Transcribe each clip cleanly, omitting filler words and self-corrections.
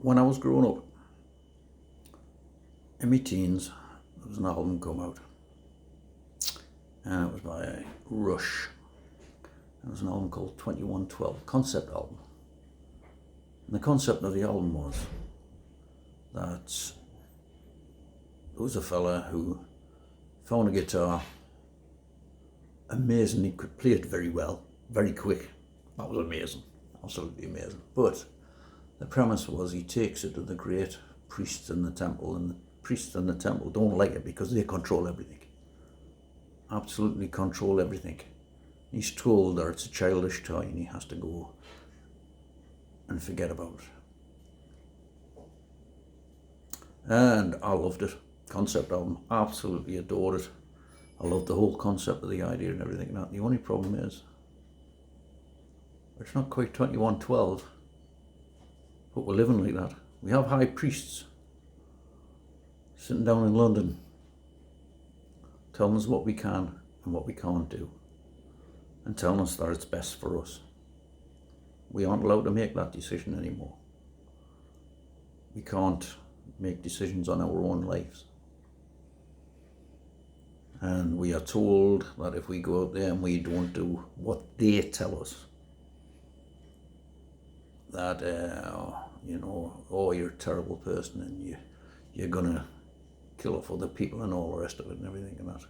when I was growing up, in my teens, there was an album come out, and it was by Rush. It was an album called 2112, concept album. And the concept of the album was that there was a fella who found a guitar, amazing, he could play it very well, very quick. That was amazing, absolutely amazing. But the premise was he takes it to the great priests in the temple, and the priests in the temple don't like it because they control everything. Absolutely control everything. He's told that it's a childish toy and he has to go and forget about it. And I loved it. Concept album, absolutely adored it. I loved the whole concept of the idea and everything. Now, the only problem is, it's not quite 2112, but we're living like that. We have high priests sitting down in London telling us what we can and what we can't do, and telling us that it's best for us. We aren't allowed to make that decision anymore. We can't make decisions on our own lives. And we are told that if we go out there and we don't do what they tell us, that, oh, you're a terrible person and you're going to kill off other people and all the rest of it and everything and that.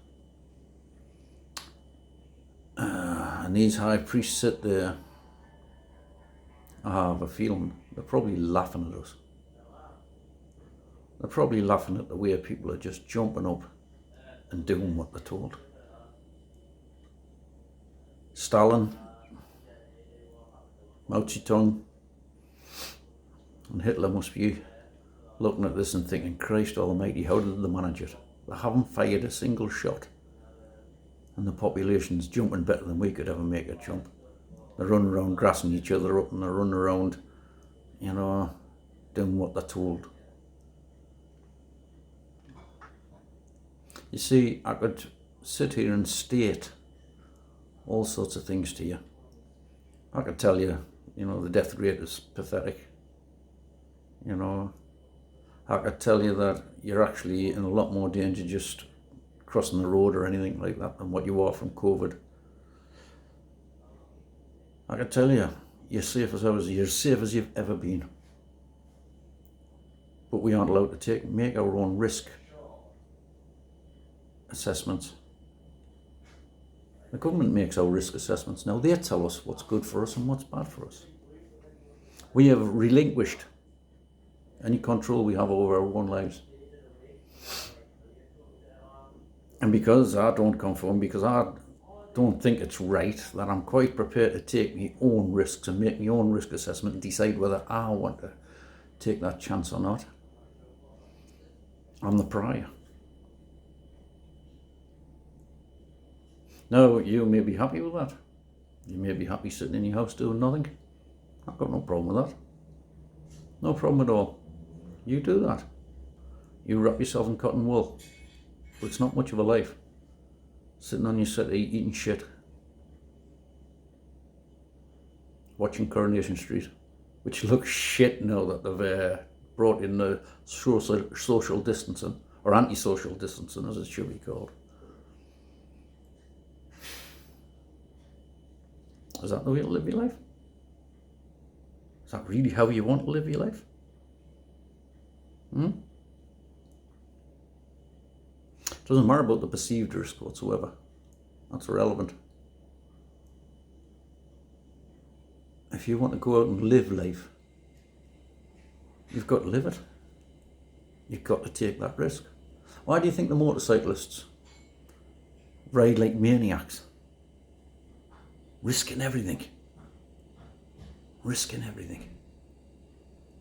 And these high priests sit there, I have a feeling they're probably laughing at us. They're probably laughing at the way people are just jumping up and doing what they're told. Stalin, Mao Zedong, and Hitler must be looking at this and thinking, Christ almighty, how did they manage it? They haven't fired a single shot, and the population's jumping better than we could ever make it jump. They're running around grassing each other up, and they're running around, doing what they're told. You see, I could sit here and state all sorts of things to you. I could tell you, the death rate is pathetic. I could tell you that you're actually in a lot more danger just crossing the road or anything like that than what you are from COVID. I could tell you, you're safe as you've ever been. But we aren't allowed to make our own risk assessments. The government makes our risk assessments now. They tell us what's good for us and what's bad for us. We have relinquished any control we have over our own lives. And because I don't conform, because I don't think it's right, that I'm quite prepared to take my own risks and make my own risk assessment and decide whether I want to take that chance or not. I'm the pariah. Now, you may be happy with that. You may be happy sitting in your house doing nothing. I've got no problem with that. No problem at all. You do that. You wrap yourself in cotton wool. But it's not much of a life. Sitting on your settee eating shit. Watching Coronation Street, which looks shit now that they've brought in the social distancing, or anti-social distancing as it should be called. Is that the way to live your life? Is that really how you want to live your life? Doesn't matter about the perceived risk whatsoever. That's irrelevant. If you want to go out and live life, you've got to live it. You've got to take that risk. Why do you think the motorcyclists ride like maniacs? Risking everything. Risking everything.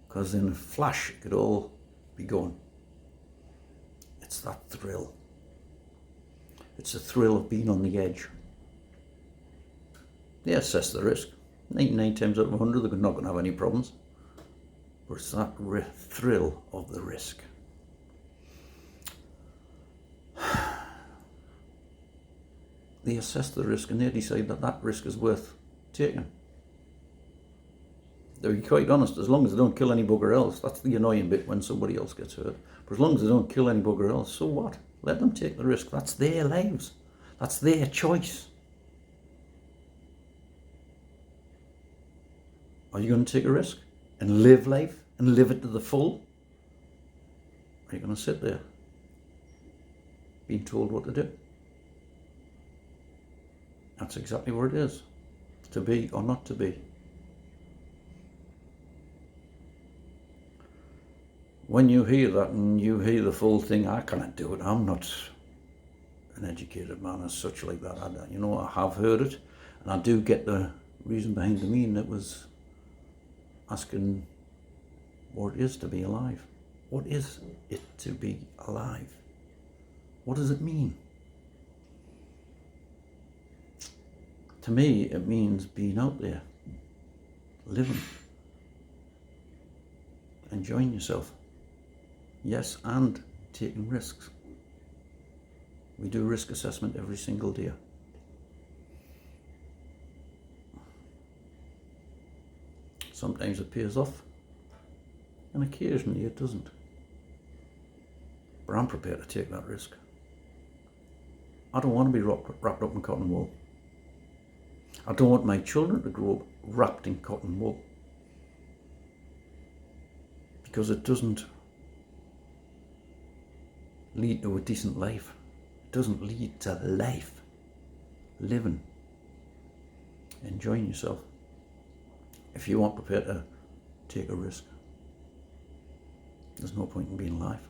Because in a flash it could all be gone. It's that thrill. It's the thrill of being on the edge. They assess the risk. 99 times out of 100 they're not going to have any problems. But it's that thrill of the risk. They assess the risk and they decide that that risk is worth taking. To be quite honest, as long as they don't kill any bugger else, that's the annoying bit when somebody else gets hurt. But as long as they don't kill any bugger else, so what? Let them take the risk. That's their lives. That's their choice. Are you going to take a risk and live life and live it to the full? Are you going to sit there being told what to do? That's exactly what it is. To be or not to be. When you hear that and you hear the full thing, I can't do it. I'm not an educated man as such like that. I have heard it, and I do get the reason behind the meaning. It was asking what it is to be alive. What is it to be alive? What does it mean? To me, it means being out there, living, enjoying yourself. Yes, and taking risks. We do risk assessment every single day. Sometimes it pays off, and occasionally it doesn't. But I'm prepared to take that risk. I don't want to be wrapped up in cotton wool. I don't want my children to grow up wrapped in cotton wool, because it doesn't lead to a decent life. It doesn't lead to life. Living. Enjoying yourself. If you aren't prepared to take a risk, there's no point in being alive.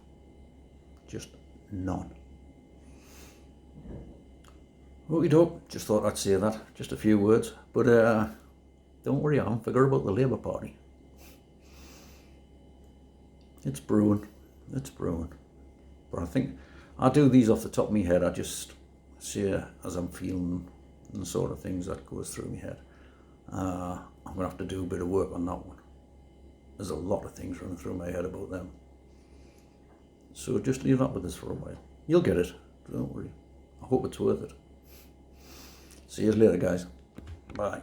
Just none. Okie doke, just thought I'd say that. Just a few words. But don't worry, Alan, forget about the Labour Party. It's brewing. It's brewing. But I think I do these off the top of my head. I just say as I'm feeling and the sort of things that goes through my head. I'm going to have to do a bit of work on that one. There's a lot of things running through my head about them. So just leave that with us for a while. You'll get it. Don't worry. I hope it's worth it. See you later, guys. Bye.